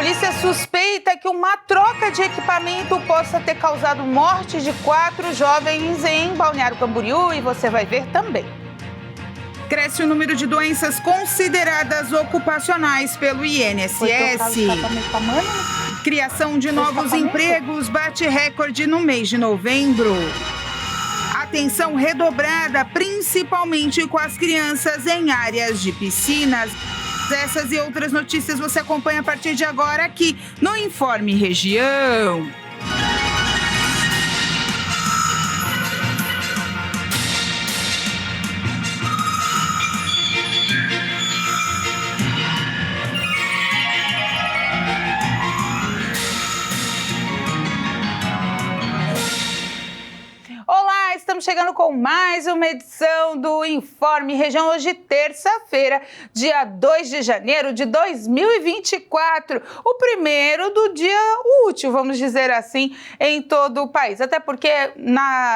polícia suspeita que uma troca de equipamento possa ter causado morte de 4 jovens em Balneário Camboriú e você vai ver também. Cresce o número de doenças consideradas ocupacionais pelo INSS. Criação de novos empregos bate recorde no mês de novembro. Atenção redobrada, principalmente com as crianças em áreas de piscinas. Essas e outras notícias você acompanha a partir de agora aqui no Informe Região. Olá, estamos chegando com mais uma edição do Informe Região, hoje terça-feira, dia 2 de janeiro de 2024, o primeiro do dia útil, vamos dizer assim, em todo o país. Até porque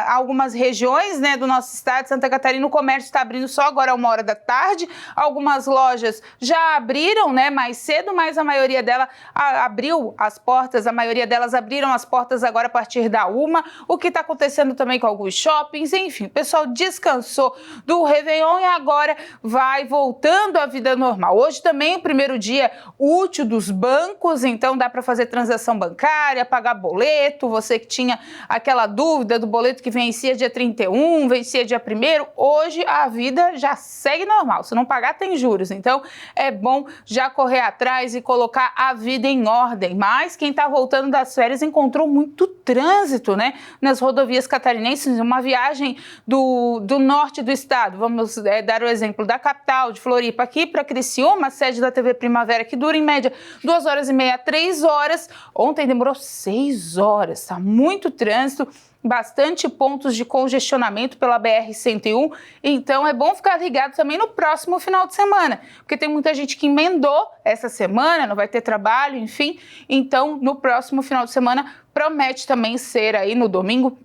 algumas regiões, do nosso estado, Santa Catarina, o comércio está abrindo só agora 1h da tarde, algumas lojas já abriram, mais cedo, mas a maioria delas abriu as portas, a maioria delas abriram as portas agora a partir da 1h, o que está acontecendo também com alguns shoppings, enfim, o pessoal descansou do Réveillon e agora vai voltando à vida normal. Hoje também é o primeiro dia útil dos bancos, então dá para fazer transação bancária, pagar boleto, você que tinha aquela dúvida do boleto que vencia dia 31, vencia dia 1º, hoje a vida já segue normal, se não pagar tem juros, então é bom já correr atrás e colocar a vida em ordem, mas quem está voltando das férias encontrou muito trânsito, nas rodovias catarinenses, uma viagem do norte do estado, vamos dar o exemplo da capital, de Floripa, aqui para Criciúma, sede da TV Primavera, que dura em média 2h30 a 3 horas, ontem demorou 6 horas, tá muito trânsito, bastante pontos de congestionamento pela BR-101, então é bom ficar ligado também no próximo final de semana, porque tem muita gente que emendou essa semana, não vai ter trabalho, enfim, então no próximo final de semana promete também ser aí no domingo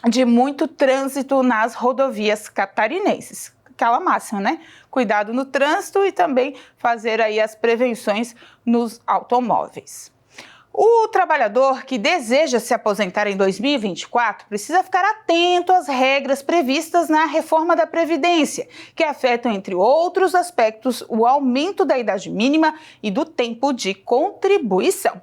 de muito trânsito nas rodovias catarinenses. Aquela máxima, Cuidado no trânsito e também fazer aí as prevenções nos automóveis. O trabalhador que deseja se aposentar em 2024 precisa ficar atento às regras previstas na reforma da Previdência, que afetam, entre outros aspectos, o aumento da idade mínima e do tempo de contribuição.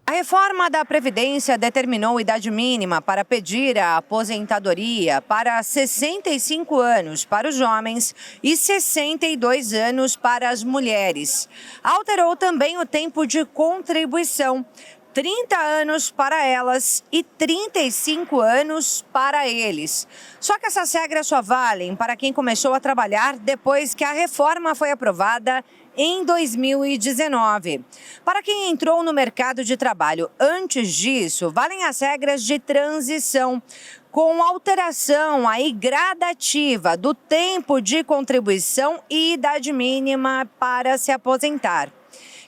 A reforma da Previdência determinou idade mínima para pedir a aposentadoria para 65 anos para os homens e 62 anos para as mulheres. Alterou também o tempo de contribuição, 30 anos para elas e 35 anos para eles. Só que essas regras só valem para quem começou a trabalhar depois que a reforma foi aprovada em 2019. Para quem entrou no mercado de trabalho antes disso, valem as regras de transição, com alteração aí gradativa do tempo de contribuição e idade mínima para se aposentar.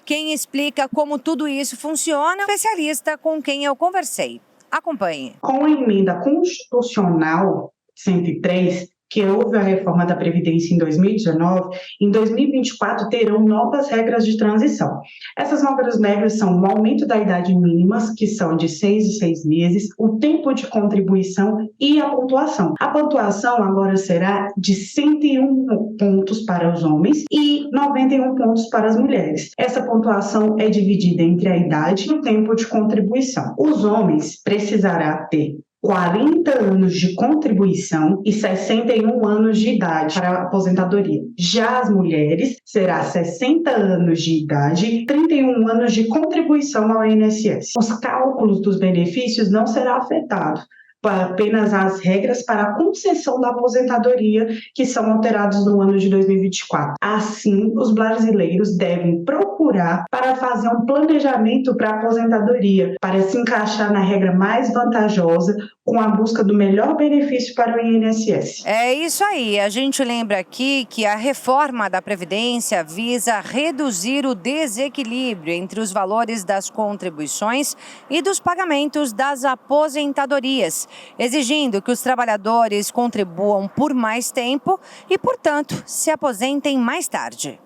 Quem explica como tudo isso funciona é um especialista com quem eu conversei. Acompanhe. Com a emenda constitucional 103, que houve a reforma da Previdência em 2019, em 2024 terão novas regras de transição. Essas novas regras são o aumento da idade mínima, que são de 6 e 6 meses, o tempo de contribuição e a pontuação. A pontuação agora será de 101 pontos para os homens e 91 pontos para as mulheres. Essa pontuação é dividida entre a idade e o tempo de contribuição. Os homens precisarão ter 40 anos de contribuição e 61 anos de idade para a aposentadoria. Já as mulheres, será 60 anos de idade e 31 anos de contribuição ao INSS. Os cálculos dos benefícios não serão afetados, apenas as regras para a concessão da aposentadoria que são alteradas no ano de 2024. Assim, os brasileiros devem procurar para fazer um planejamento para a aposentadoria, para se encaixar na regra mais vantajosa com a busca do melhor benefício para o INSS. É isso aí, a gente lembra aqui que a reforma da Previdência visa reduzir o desequilíbrio entre os valores das contribuições e dos pagamentos das aposentadorias, exigindo que os trabalhadores contribuam por mais tempo e, portanto, se aposentem mais tarde.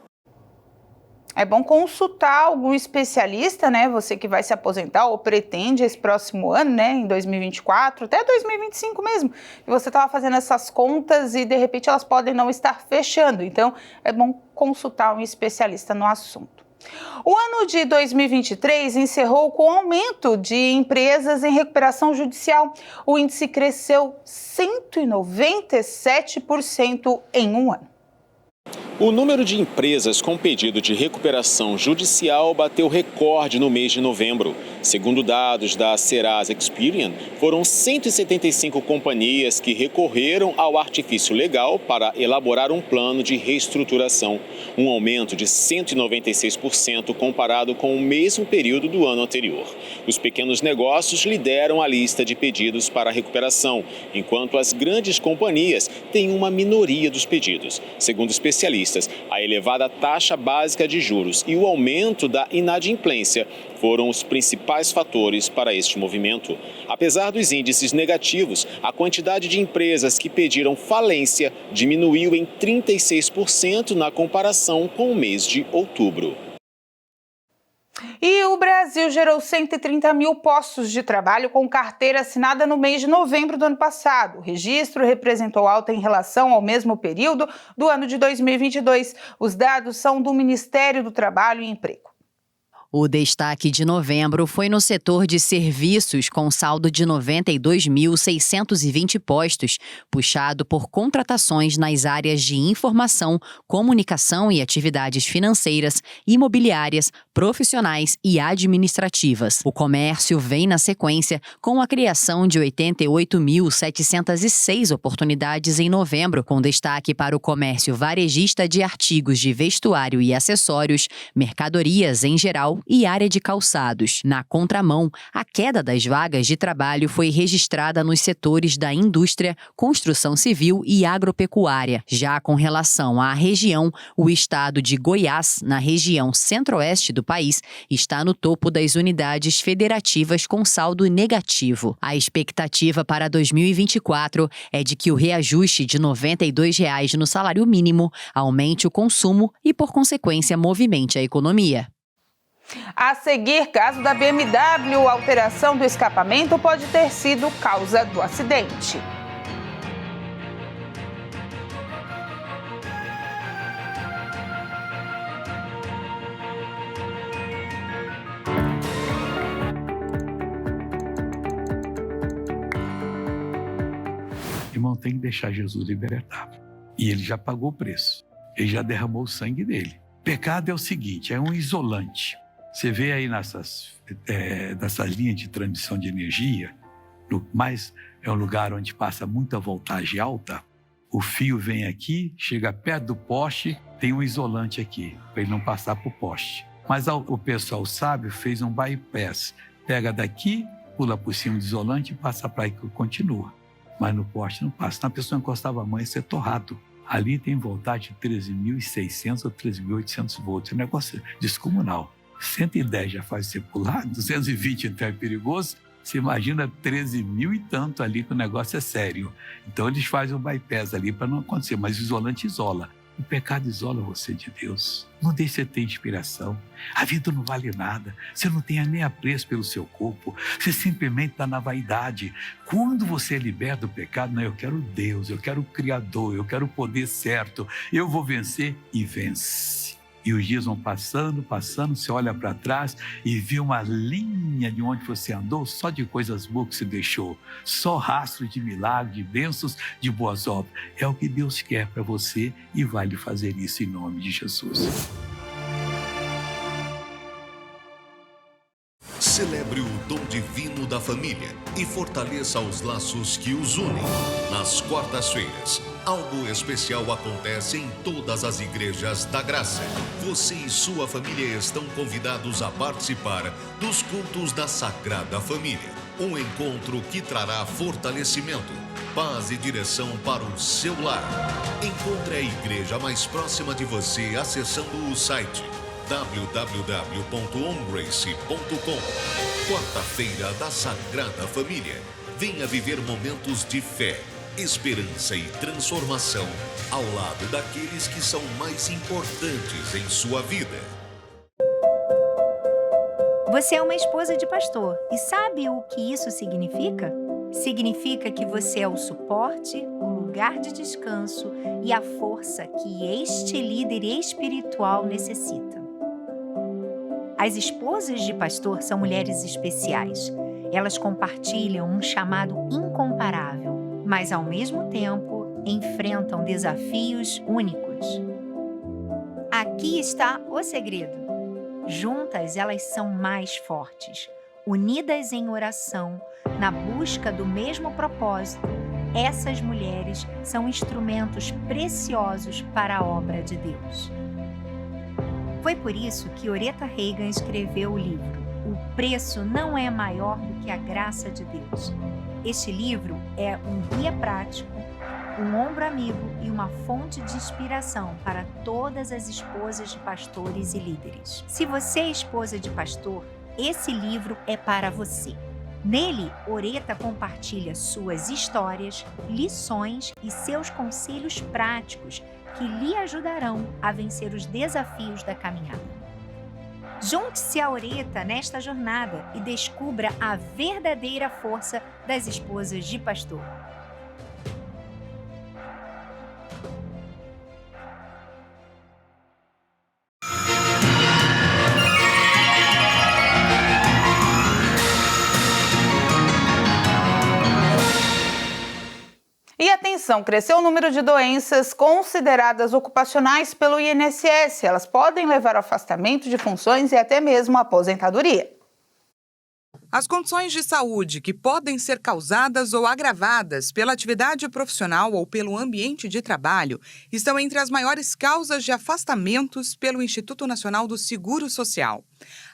É bom consultar algum especialista, né? Você que vai se aposentar ou pretende esse próximo ano, né? Em 2024, até 2025 mesmo. E você estava fazendo essas contas e, de repente, elas podem não estar fechando. Então, é bom consultar um especialista no assunto. O ano de 2023 encerrou com aumento de empresas em recuperação judicial. O índice cresceu 197% em um ano. O número de empresas com pedido de recuperação judicial bateu recorde no mês de novembro. Segundo dados da Serasa Experian, foram 175 companhias que recorreram ao artifício legal para elaborar um plano de reestruturação, um aumento de 196% comparado com o mesmo período do ano anterior. Os pequenos negócios lideram a lista de pedidos para recuperação, enquanto as grandes companhias têm uma minoria dos pedidos. Segundo especialistas, a elevada taxa básica de juros e o aumento da inadimplência foram os principais fatores para este movimento. Apesar dos índices negativos, a quantidade de empresas que pediram falência diminuiu em 36% na comparação com o mês de outubro. E o Brasil gerou 130 mil postos de trabalho com carteira assinada no mês de novembro do ano passado. O registro representou alta em relação ao mesmo período do ano de 2022. Os dados são do Ministério do Trabalho e Emprego. O destaque de novembro foi no setor de serviços, com saldo de 92.620 postos, puxado por contratações nas áreas de informação, comunicação e atividades financeiras, imobiliárias, profissionais e administrativas. O comércio vem na sequência, com a criação de 88.706 oportunidades em novembro, com destaque para o comércio varejista de artigos de vestuário e acessórios, mercadorias em geral e área de calçados. Na contramão, a queda das vagas de trabalho foi registrada nos setores da indústria, construção civil e agropecuária. Já com relação à região, o estado de Goiás, na região centro-oeste do país, está no topo das unidades federativas com saldo negativo. A expectativa para 2024 é de que o reajuste de R$ 92 no salário mínimo aumente o consumo e, por consequência, movimente a economia. A seguir, caso da BMW, a alteração do escapamento pode ter sido causa do acidente. Irmão, tem que deixar Jesus libertar. E ele já pagou o preço. Ele já derramou o sangue dele. Pecado é o seguinte, é um isolante. Você vê aí nessas linhas de transmissão de energia, é um lugar onde passa muita voltagem alta, o fio vem aqui, chega perto do poste, tem um isolante aqui, para ele não passar para o poste. Mas o pessoal sábio fez um bypass, pega daqui, pula por cima do isolante e passa para aí que continua. Mas no poste não passa, senão a pessoa encostava a mão e ser torrado. Ali tem voltagem de 13.600 ou 13.800 volts, é um negócio descomunal. 110 já faz você pular, 220 então é perigoso, você imagina 13.000 e tanto ali que o negócio é sério. Então eles fazem um bypass ali para não acontecer, mas o isolante isola. O pecado isola você de Deus. Não deixe você ter inspiração. A vida não vale nada. Você não tem nem apreço pelo seu corpo. Você simplesmente está na vaidade. Quando você é liberto do pecado, não, eu quero Deus, eu quero o Criador, eu quero o poder certo. Eu vou vencer e vence. E os dias vão passando, você olha para trás e vê uma linha de onde você andou, só de coisas boas que você deixou. Só rastro de milagres, de bênçãos, de boas obras. É o que Deus quer para você e vai lhe fazer isso em nome de Jesus. Celebre o dom divino da família e fortaleça os laços que os unem. Nas quartas-feiras, algo especial acontece em todas as igrejas da graça. Você e sua família estão convidados a participar dos cultos da Sagrada Família. Um encontro que trará fortalecimento, paz e direção para o seu lar. Encontre a igreja mais próxima de você acessando o site www.homegrace.com. Quarta-feira da Sagrada Família. Venha viver momentos de fé, esperança e transformação ao lado daqueles que são mais importantes em sua vida. Você é uma esposa de pastor e sabe o que isso significa? Significa que você é o suporte, o lugar de descanso e a força que este líder espiritual necessita. As esposas de pastor são mulheres especiais. Elas compartilham um chamado incomparável, mas ao mesmo tempo enfrentam desafios únicos. Aqui está o segredo. Juntas elas são mais fortes, unidas em oração, na busca do mesmo propósito. Essas mulheres são instrumentos preciosos para a obra de Deus. Foi por isso que Oretha Reagan escreveu o livro O Preço Não É Maior do que a Graça de Deus. Este livro é um guia prático, um ombro amigo e uma fonte de inspiração para todas as esposas de pastores e líderes. Se você é esposa de pastor, esse livro é para você. Nele, Oretha compartilha suas histórias, lições e seus conselhos práticos que lhe ajudarão a vencer os desafios da caminhada. Junte-se a Oretha nesta jornada e descubra a verdadeira força das esposas de pastor. E atenção, cresceu o número de doenças consideradas ocupacionais pelo INSS. Elas podem levar ao afastamento de funções e até mesmo à aposentadoria. As condições de saúde que podem ser causadas ou agravadas pela atividade profissional ou pelo ambiente de trabalho estão entre as maiores causas de afastamentos pelo Instituto Nacional do Seguro Social.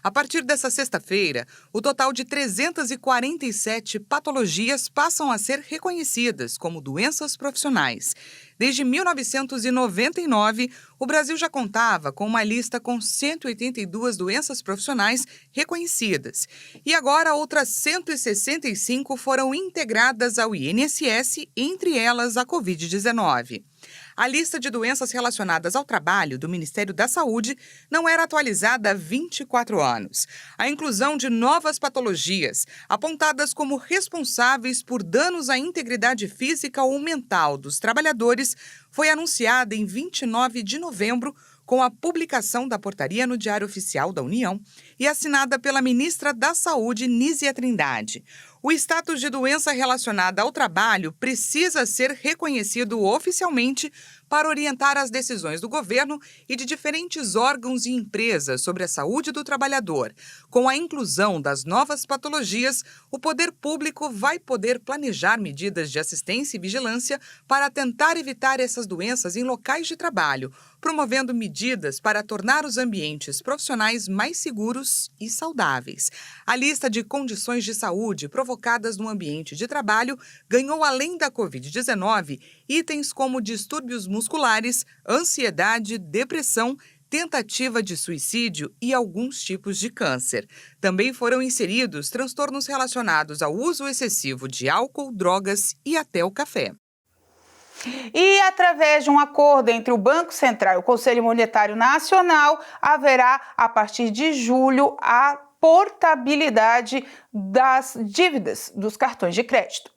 A partir dessa sexta-feira, o total de 347 patologias passam a ser reconhecidas como doenças profissionais. Desde 1999, o Brasil já contava com uma lista com 182 doenças profissionais reconhecidas. E agora outras 165 foram integradas ao INSS, entre elas a Covid-19. A lista de doenças relacionadas ao trabalho do Ministério da Saúde não era atualizada há 24 anos. A inclusão de novas patologias, apontadas como responsáveis por danos à integridade física ou mental dos trabalhadores, foi anunciada em 29 de novembro, com a publicação da portaria no Diário Oficial da União e assinada pela ministra da Saúde, Nízia Trindade. O status de doença relacionada ao trabalho precisa ser reconhecido oficialmente para orientar as decisões do governo e de diferentes órgãos e empresas sobre a saúde do trabalhador. Com a inclusão das novas patologias, o poder público vai poder planejar medidas de assistência e vigilância para tentar evitar essas doenças em locais de trabalho, promovendo medidas para tornar os ambientes profissionais mais seguros e saudáveis. A lista de condições de saúde provocadas no ambiente de trabalho ganhou, além da Covid-19, itens como distúrbios musculares, ansiedade, depressão, tentativa de suicídio e alguns tipos de câncer. Também foram inseridos transtornos relacionados ao uso excessivo de álcool, drogas e até o café. E, através de um acordo entre o Banco Central e o Conselho Monetário Nacional, haverá, a partir de julho, a portabilidade das dívidas dos cartões de crédito.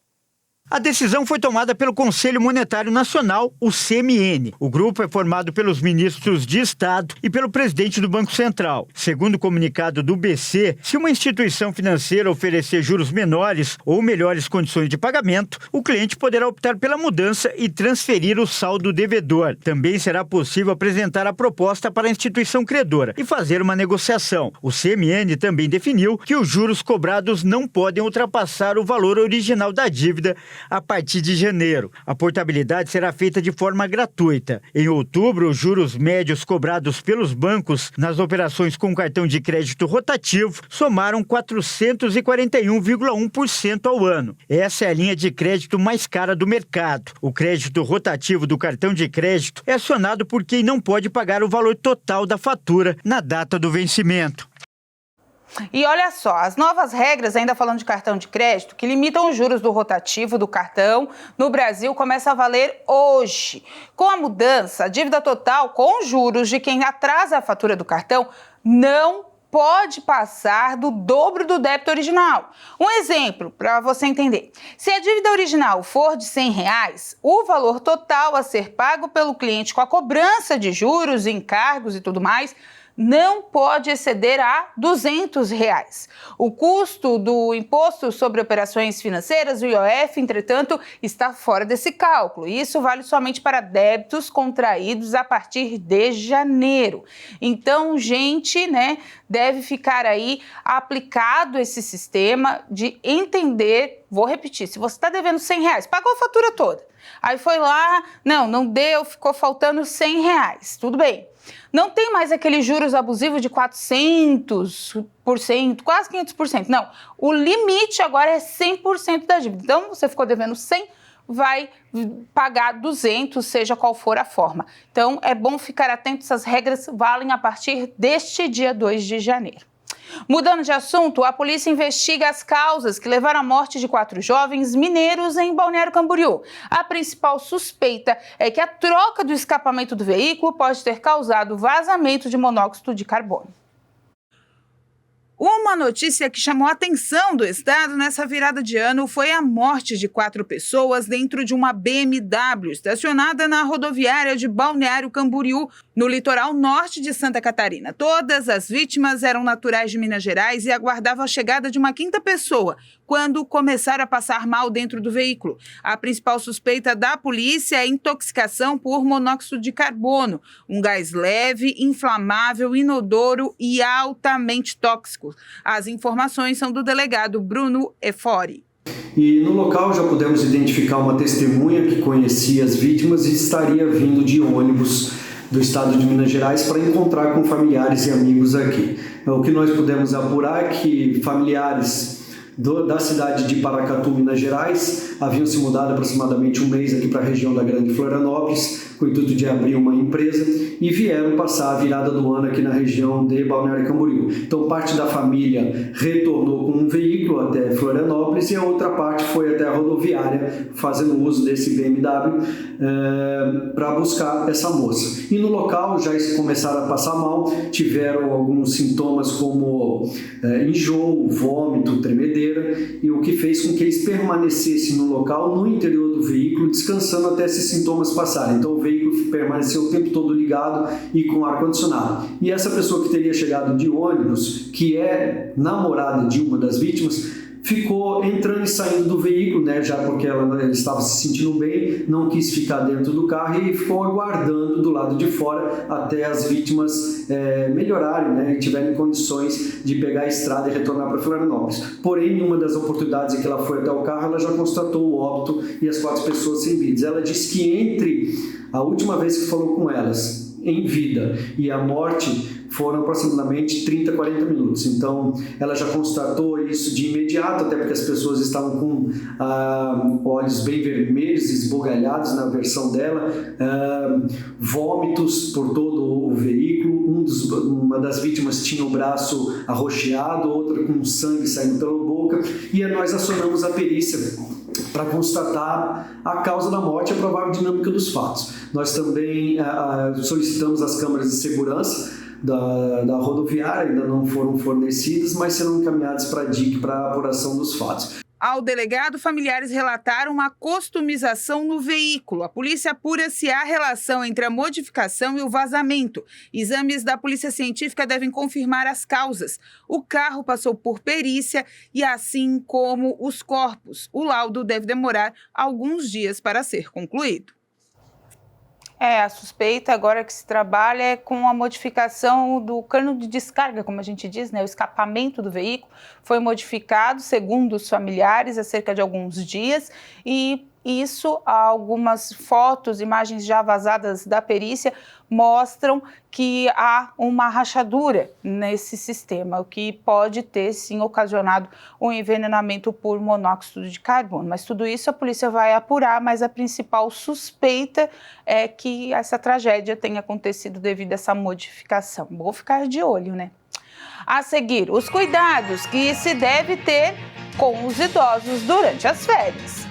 A decisão foi tomada pelo Conselho Monetário Nacional, o CMN. O grupo é formado pelos ministros de Estado e pelo presidente do Banco Central. Segundo o comunicado do BC, se uma instituição financeira oferecer juros menores ou melhores condições de pagamento, o cliente poderá optar pela mudança e transferir o saldo devedor. Também será possível apresentar a proposta para a instituição credora e fazer uma negociação. O CMN também definiu que os juros cobrados não podem ultrapassar o valor original da dívida a partir de janeiro. A portabilidade será feita de forma gratuita. Em outubro, os juros médios cobrados pelos bancos nas operações com cartão de crédito rotativo somaram 441,1% ao ano. Essa é a linha de crédito mais cara do mercado. O crédito rotativo do cartão de crédito é acionado por quem não pode pagar o valor total da fatura na data do vencimento. E olha só, as novas regras, ainda falando de cartão de crédito, que limitam os juros do rotativo do cartão no Brasil, começa a valer hoje. Com a mudança, a dívida total com juros de quem atrasa a fatura do cartão não pode passar do dobro do débito original. Um exemplo, para você entender. Se a dívida original for de R$100, o valor total a ser pago pelo cliente com a cobrança de juros, encargos e tudo mais, não pode exceder a R$200. O custo do Imposto sobre Operações Financeiras, o IOF, entretanto, está fora desse cálculo. Isso vale somente para débitos contraídos a partir de janeiro. Então, gente, deve ficar aí aplicado esse sistema de entender, vou repetir, se você está devendo R$100, pagou a fatura toda. Aí foi lá, não deu, ficou faltando R$100, tudo bem. Não tem mais aqueles juros abusivos de 400%, quase 500%. Não, o limite agora é 100% da dívida. Então, você ficou devendo 100, vai pagar 200, seja qual for a forma. Então, é bom ficar atento, essas regras valem a partir deste dia 2 de janeiro. Mudando de assunto, a polícia investiga as causas que levaram à morte de 4 jovens mineiros em Balneário Camboriú. A principal suspeita é que a troca do escapamento do veículo pode ter causado vazamento de monóxido de carbono. Uma notícia que chamou a atenção do estado nessa virada de ano foi a morte de 4 pessoas dentro de uma BMW estacionada na rodoviária de Balneário Camboriú, no litoral norte de Santa Catarina. Todas as vítimas eram naturais de Minas Gerais e aguardavam a chegada de uma 5ª pessoa, quando começaram a passar mal dentro do veículo. A principal suspeita da polícia é intoxicação por monóxido de carbono, um gás leve, inflamável, inodoro e altamente tóxico. As informações são do delegado Bruno Efori. E no local já pudemos identificar uma testemunha que conhecia as vítimas e estaria vindo de ônibus do estado de Minas Gerais para encontrar com familiares e amigos aqui. O que nós pudemos apurar é que familiares da cidade de Paracatu, Minas Gerais, haviam se mudado aproximadamente um mês aqui para a região da Grande Florianópolis, com o intuito de abrir uma empresa, e vieram passar a virada do ano aqui na região de Balneário Camboriú. Então, parte da família retornou com um veículo até Florianópolis e a outra parte foi até a rodoviária, fazendo uso desse BMW para buscar essa moça. E no local já começaram a passar mal, tiveram alguns sintomas como enjoo, vômito, tremedeira, e o que fez com que eles permanecessem no local, no interior do veículo, descansando até esses sintomas passarem. Então o veículo permaneceu o tempo todo ligado e com ar-condicionado. E essa pessoa que teria chegado de ônibus, que é namorada de uma das vítimas, ficou entrando e saindo do veículo, já porque ela estava se sentindo bem, não quis ficar dentro do carro e ficou aguardando do lado de fora até as vítimas melhorarem, e tiverem condições de pegar a estrada e retornar para Florianópolis. Porém, em uma das oportunidades em que ela foi até o carro, ela já constatou o óbito e as 4 pessoas sem vidas. Ela disse que entre a última vez que falou com elas em vida e a morte foram aproximadamente 30, 40 minutos. Então, ela já constatou isso de imediato, até porque as pessoas estavam com olhos bem vermelhos, esbugalhados na versão dela, vômitos por todo o veículo. Uma das vítimas tinha o braço arroxeado, outra com sangue saindo pela boca, e nós acionamos a perícia para constatar a causa da morte e a provável dinâmica dos fatos. Nós também solicitamos as câmeras de segurança da rodoviária, ainda não foram fornecidas, mas serão encaminhadas para a DIC para a apuração dos fatos. Ao delegado, familiares relataram uma customização no veículo. A polícia apura se há relação entre a modificação e o vazamento. Exames da polícia científica devem confirmar as causas. O carro passou por perícia e assim como os corpos. O laudo deve demorar alguns dias para ser concluído. A suspeita agora que se trabalha é com a modificação do cano de descarga, como a gente diz, o escapamento do veículo foi modificado, segundo os familiares, há cerca de alguns dias, e isso, algumas fotos, imagens já vazadas da perícia, mostram que há uma rachadura nesse sistema, o que pode ter, sim, ocasionado um envenenamento por monóxido de carbono. Mas tudo isso a polícia vai apurar, mas a principal suspeita é que essa tragédia tenha acontecido devido a essa modificação. Vou ficar de olho, A seguir, os cuidados que se deve ter com os idosos durante as férias.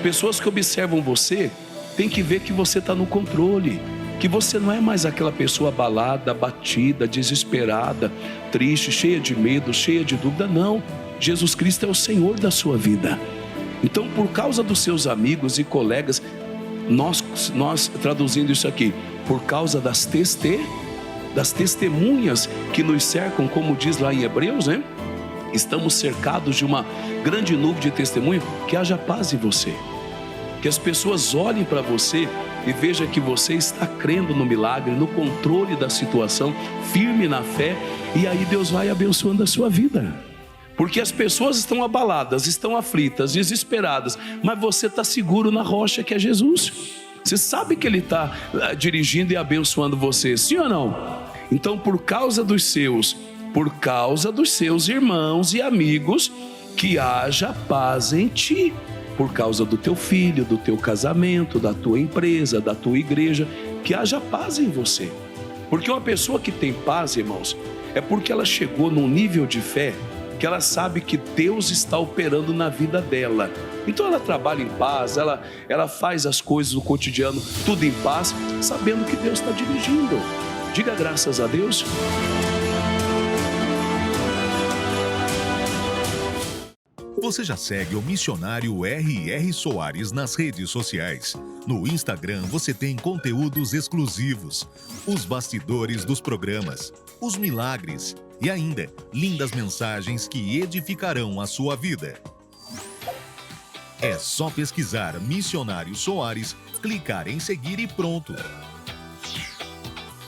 Pessoas que observam você têm que ver que você está no controle, que você não é mais aquela pessoa abalada, abatida, desesperada, triste, cheia de medo, cheia de dúvida. Não, Jesus Cristo é o Senhor da sua vida. Então, por causa dos seus amigos e colegas, nós traduzindo isso aqui, por causa das testemunhas que nos cercam, como diz lá em Hebreus, né? Estamos cercados de uma grande nuvem de testemunho, que haja paz em você. Que as pessoas olhem para você e vejam que você está crendo no milagre, no controle da situação, firme na fé, e aí Deus vai abençoando a sua vida. Porque as pessoas estão abaladas, estão aflitas, desesperadas, mas você está seguro na rocha que é Jesus. Você sabe que Ele está dirigindo e abençoando você, sim ou não? Então, por causa dos seus irmãos e amigos, que haja paz em ti. Por causa do teu filho, do teu casamento, da tua empresa, da tua igreja, que haja paz em você. Porque uma pessoa que tem paz, irmãos, é porque ela chegou num nível de fé que ela sabe que Deus está operando na vida dela. Então ela trabalha em paz, ela faz as coisas do cotidiano, tudo em paz, sabendo que Deus está dirigindo. Diga graças a Deus. Você já segue o missionário R.R. Soares nas redes sociais. No Instagram você tem conteúdos exclusivos, os bastidores dos programas, os milagres e ainda lindas mensagens que edificarão a sua vida. É só pesquisar Missionário Soares, clicar em seguir e pronto.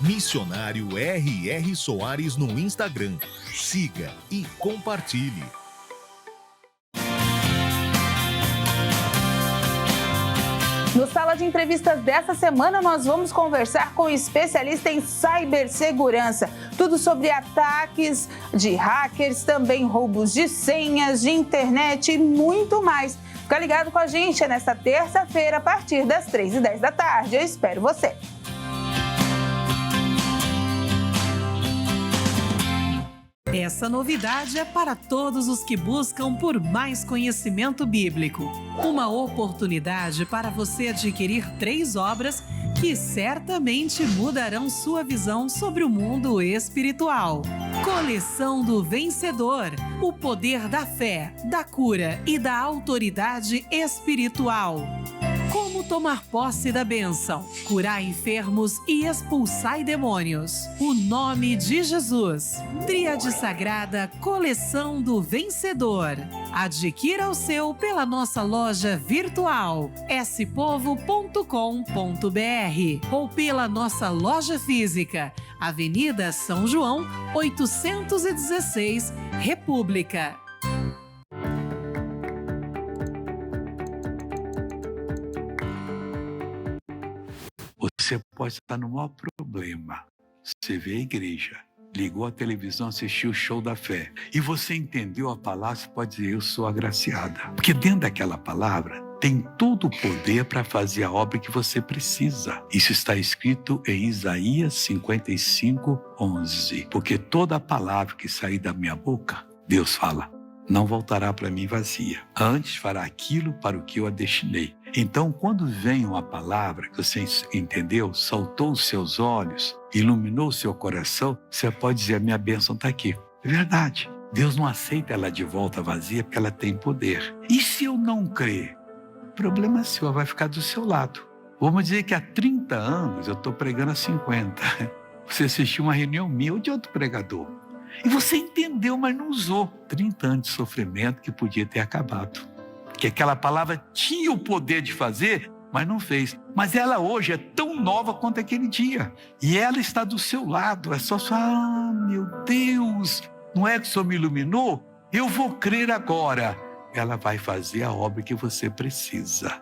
Missionário R.R. Soares no Instagram. Siga e compartilhe. No Sala de Entrevistas dessa semana, nós vamos conversar com um especialista em cibersegurança. Tudo sobre ataques de hackers, também roubos de senhas, de internet e muito mais. Fica ligado com a gente nesta terça-feira, a partir das 3h10 da tarde. Eu espero você. Essa novidade é para todos os que buscam por mais conhecimento bíblico. Uma oportunidade para você adquirir 3 obras que certamente mudarão sua visão sobre o mundo espiritual. Coleção do Vencedor, o poder da fé, da cura e da autoridade espiritual. Como tomar posse da bênção, curar enfermos e expulsar demônios. O nome de Jesus. Tríade Sagrada Coleção do Vencedor. Adquira o seu pela nossa loja virtual spovo.com.br ou pela nossa loja física, Avenida São João, 816, República. Você pode estar no maior problema. Você vê a igreja, ligou a televisão, assistiu o show da fé, e você entendeu a palavra, você pode dizer, eu sou agraciada. Porque dentro daquela palavra tem todo o poder para fazer a obra que você precisa. Isso está escrito em Isaías 55:11. Porque toda palavra que sair da minha boca, Deus fala, não voltará para mim vazia. Antes fará aquilo para o que eu a destinei. Então, quando vem uma palavra que você entendeu, saltou os seus olhos, iluminou o seu coração, você pode dizer, a minha bênção está aqui. É verdade. Deus não aceita ela de volta vazia porque ela tem poder. E se eu não crer? O problema é seu, ela vai ficar do seu lado. Vamos dizer que há 30 anos eu estou pregando há 50. Você assistiu uma reunião minha ou de outro pregador. E você entendeu, mas não usou. 30 anos de sofrimento que podia ter acabado. Que aquela palavra tinha o poder de fazer, mas não fez. Mas ela hoje é tão nova quanto aquele dia. E ela está do seu lado. É só falar, meu Deus, não é que o Senhor me iluminou? Eu vou crer agora. Ela vai fazer a obra que você precisa.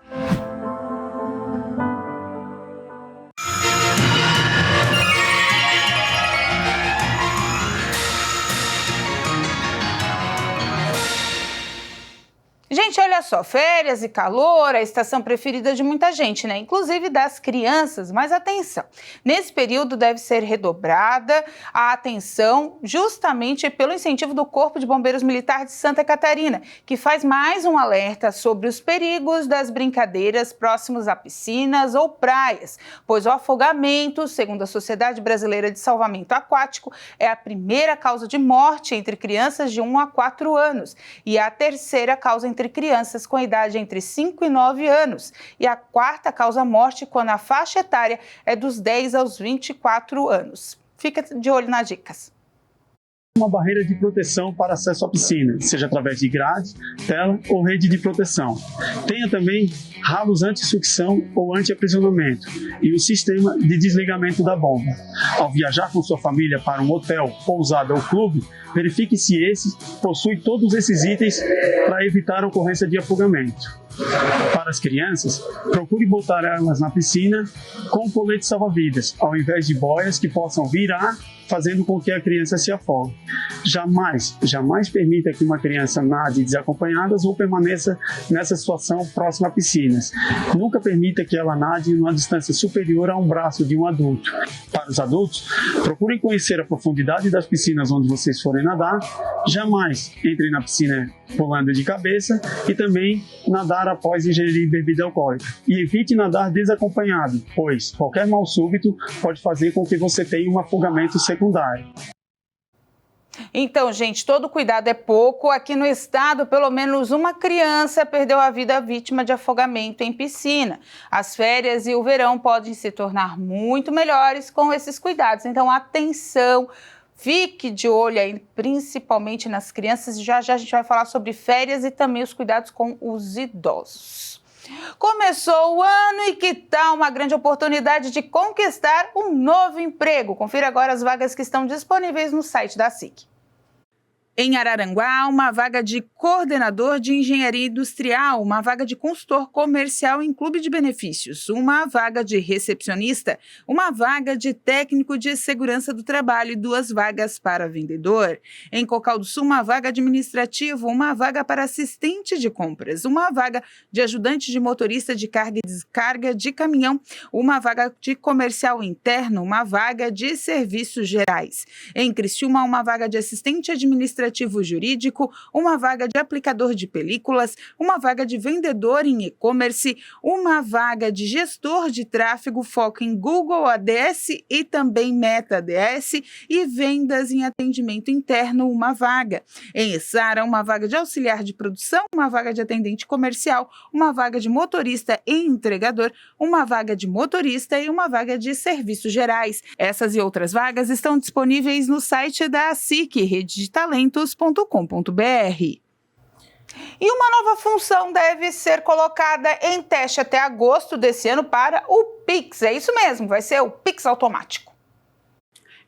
Gente, olha Olha só, férias e calor, a estação preferida de muita gente, né? Inclusive das crianças, mas atenção, nesse período deve ser redobrada a atenção justamente pelo incentivo do Corpo de Bombeiros Militar de Santa Catarina, que faz mais um alerta sobre os perigos das brincadeiras próximos a piscinas ou praias, pois o afogamento, segundo a Sociedade Brasileira de Salvamento Aquático, é a primeira causa de morte entre crianças de 1 a 4 anos e a terceira causa entre crianças com idade entre 5 e 9 anos e a quarta causa morte quando a faixa etária é dos 10 aos 24 anos. Fica de olho nas dicas. Uma barreira de proteção para acesso à piscina, seja através de grade, tela ou rede de proteção. Tenha também ralos anti-sucção ou anti-aprisionamento e o sistema de desligamento da bomba. Ao viajar com sua família para um hotel, pousada ou clube, verifique se esse possui todos esses itens para evitar a ocorrência de afogamento. Para as crianças, procure botar elas na piscina com colete salva-vidas, ao invés de boias que possam virar, fazendo com que a criança se afogue. Jamais permita que uma criança nade desacompanhada ou permaneça nessa situação próxima a piscinas. Nunca permita que ela nade em uma distância superior a um braço de um adulto. Para os adultos, procurem conhecer a profundidade das piscinas onde vocês forem nadar. Jamais entrem na piscina pulando de cabeça e também nadar após ingerir bebida alcoólica. E evite nadar desacompanhado, pois qualquer mal súbito pode fazer com que você tenha um afogamento secundário. Então, gente, todo cuidado é pouco. Aqui no estado, pelo menos uma criança perdeu a vida vítima de afogamento em piscina. As férias e o verão podem se tornar muito melhores com esses cuidados. Então, atenção, fique de olho aí, principalmente nas crianças. Já já a gente vai falar sobre férias e também os cuidados com os idosos. Começou o ano e que tal uma grande oportunidade de conquistar um novo emprego? Confira agora as vagas que estão disponíveis no site da SIC. Em Araranguá, uma vaga de coordenador de engenharia industrial, uma vaga de consultor comercial em clube de benefícios, uma vaga de recepcionista, uma vaga de técnico de segurança do trabalho e 2 vagas para vendedor. Em Cocal do Sul, uma vaga administrativa, uma vaga para assistente de compras, uma vaga de ajudante de motorista de carga e descarga de caminhão, uma vaga de comercial interno, uma vaga de serviços gerais. Em Criciúma, uma vaga de assistente administrativo jurídico, uma vaga de aplicador de películas, uma vaga de vendedor em e-commerce, uma vaga de gestor de tráfego, foco em Google ADS e também Meta ADS e vendas em atendimento interno, uma vaga. Em Içara, uma vaga de auxiliar de produção, uma vaga de atendente comercial, uma vaga de motorista e entregador, uma vaga de motorista e uma vaga de serviços gerais. Essas e outras vagas estão disponíveis no site da SIC, Rede de Talentos. E uma nova função deve ser colocada em teste até agosto desse ano para o Pix. É isso mesmo, vai ser o Pix automático.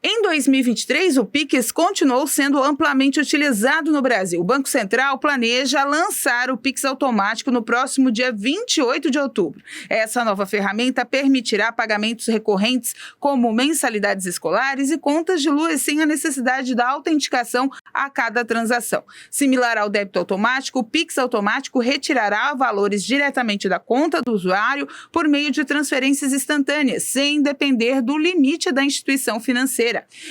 Em 2023, o Pix continuou sendo amplamente utilizado no Brasil. O Banco Central planeja lançar o Pix automático no próximo dia 28 de outubro. Essa nova ferramenta permitirá pagamentos recorrentes como mensalidades escolares e contas de luz sem a necessidade da autenticação a cada transação. Similar ao débito automático, o Pix automático retirará valores diretamente da conta do usuário por meio de transferências instantâneas, sem depender do limite da instituição financeira.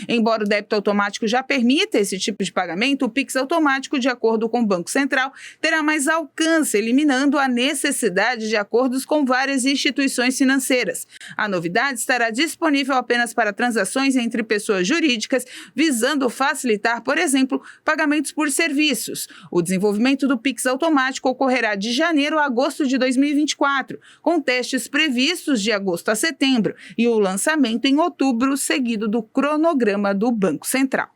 Embora o débito automático já permita esse tipo de pagamento, o Pix automático, de acordo com o Banco Central, terá mais alcance, eliminando a necessidade de acordos com várias instituições financeiras. A novidade estará disponível apenas para transações entre pessoas jurídicas, visando facilitar, por exemplo, pagamentos por serviços. O desenvolvimento do Pix automático ocorrerá de janeiro a agosto de 2024, com testes previstos de agosto a setembro e o lançamento em outubro, seguido do cronograma do Banco Central.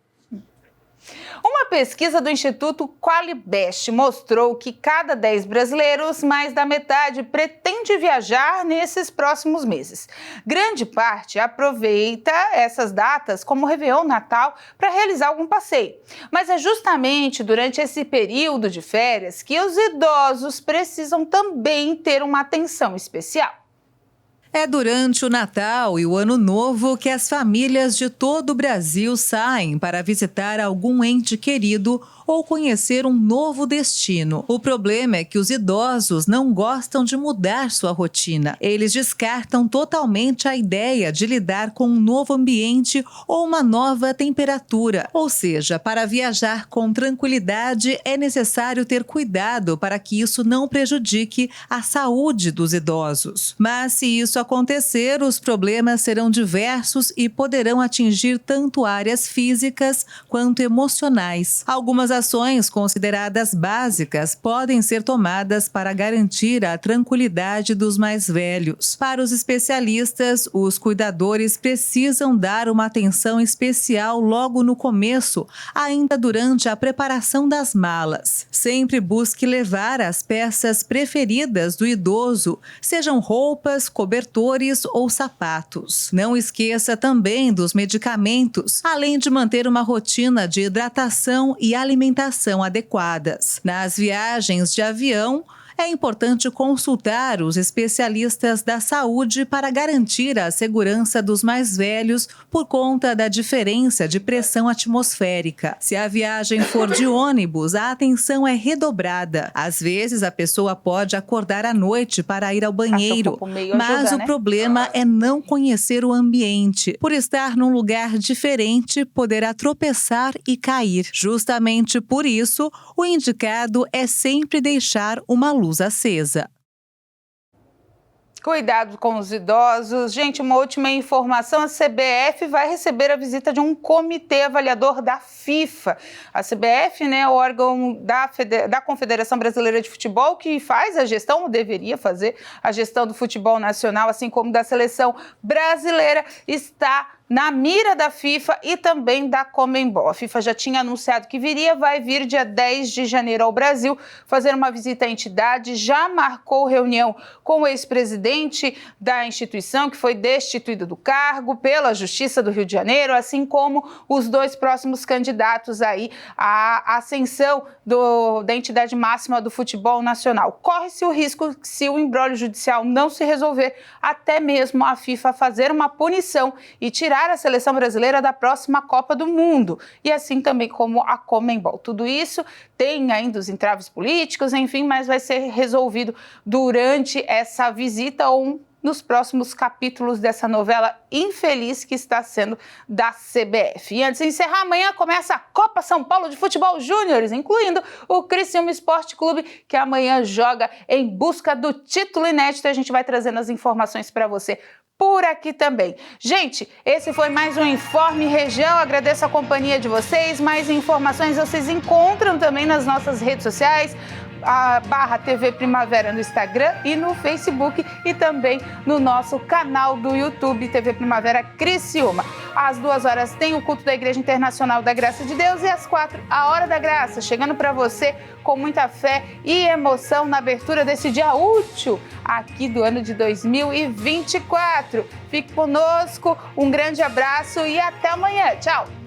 Uma pesquisa do Instituto Qualibest mostrou que cada 10 brasileiros, mais da metade pretende viajar nesses próximos meses. Grande parte aproveita essas datas como Réveillon, Natal, para realizar algum passeio. Mas é justamente durante esse período de férias que os idosos precisam também ter uma atenção especial. É durante o Natal e o Ano Novo que as famílias de todo o Brasil saem para visitar algum ente querido ou conhecer um novo destino. O problema é que os idosos não gostam de mudar sua rotina. Eles descartam totalmente a ideia de lidar com um novo ambiente ou uma nova temperatura. Ou seja, para viajar com tranquilidade é necessário ter cuidado para que isso não prejudique a saúde dos idosos. Mas se isso acontecer, os problemas serão diversos e poderão atingir tanto áreas físicas quanto emocionais. Algumas ações consideradas básicas podem ser tomadas para garantir a tranquilidade dos mais velhos. Para os especialistas, os cuidadores precisam dar uma atenção especial logo no começo, ainda durante a preparação das malas. Sempre busque levar as peças preferidas do idoso, sejam roupas, cobertores ou sapatos. Não esqueça também dos medicamentos, além de manter uma rotina de hidratação e alimentação adequadas. Nas viagens de avião, é importante consultar os especialistas da saúde para garantir a segurança dos mais velhos por conta da diferença de pressão atmosférica. Se a viagem for de ônibus, a atenção é redobrada. Às vezes, a pessoa pode acordar à noite para ir ao banheiro, mas o problema é não conhecer o ambiente. Por estar num lugar diferente, poderá tropeçar e cair. Justamente por isso, o indicado é sempre deixar uma luz acesa. Cuidado com os idosos. Gente, uma última informação, a CBF vai receber a visita de um comitê avaliador da FIFA. A CBF, né, o órgão da Confederação Brasileira de Futebol, que faz a gestão, ou deveria fazer a gestão do futebol nacional, assim como da seleção brasileira, está na mira da FIFA e também da Conmebol. A FIFA já tinha anunciado que vai vir dia 10 de janeiro ao Brasil fazer uma visita à entidade, já marcou reunião com o ex-presidente da instituição, que foi destituído do cargo pela Justiça do Rio de Janeiro, assim como os dois próximos candidatos aí à ascensão da entidade máxima do futebol nacional. Corre-se o risco, se o imbróglio judicial não se resolver, até mesmo a FIFA fazer uma punição e tirar a seleção brasileira da próxima Copa do Mundo, e assim também como a Conmebol. Tudo isso tem ainda os entraves políticos, enfim, mas vai ser resolvido durante essa visita ou nos próximos capítulos dessa novela infeliz que está sendo da CBF. E antes de encerrar, amanhã começa a Copa São Paulo de Futebol Júniores, incluindo o Criciúma Esporte Clube, que amanhã joga em busca do título inédito. A gente vai trazendo as informações para você por aqui também. Gente, esse foi mais um Informe Região. Agradeço a companhia de vocês. Mais informações vocês encontram também nas nossas redes sociais, a /TV Primavera no Instagram e no Facebook, e também no nosso canal do YouTube, TV Primavera Criciúma. Às 2h tem o culto da Igreja Internacional da Graça de Deus e às 4h, a Hora da Graça, chegando para você com muita fé e emoção na abertura desse dia útil aqui do ano de 2024. Fique conosco, um grande abraço e até amanhã. Tchau!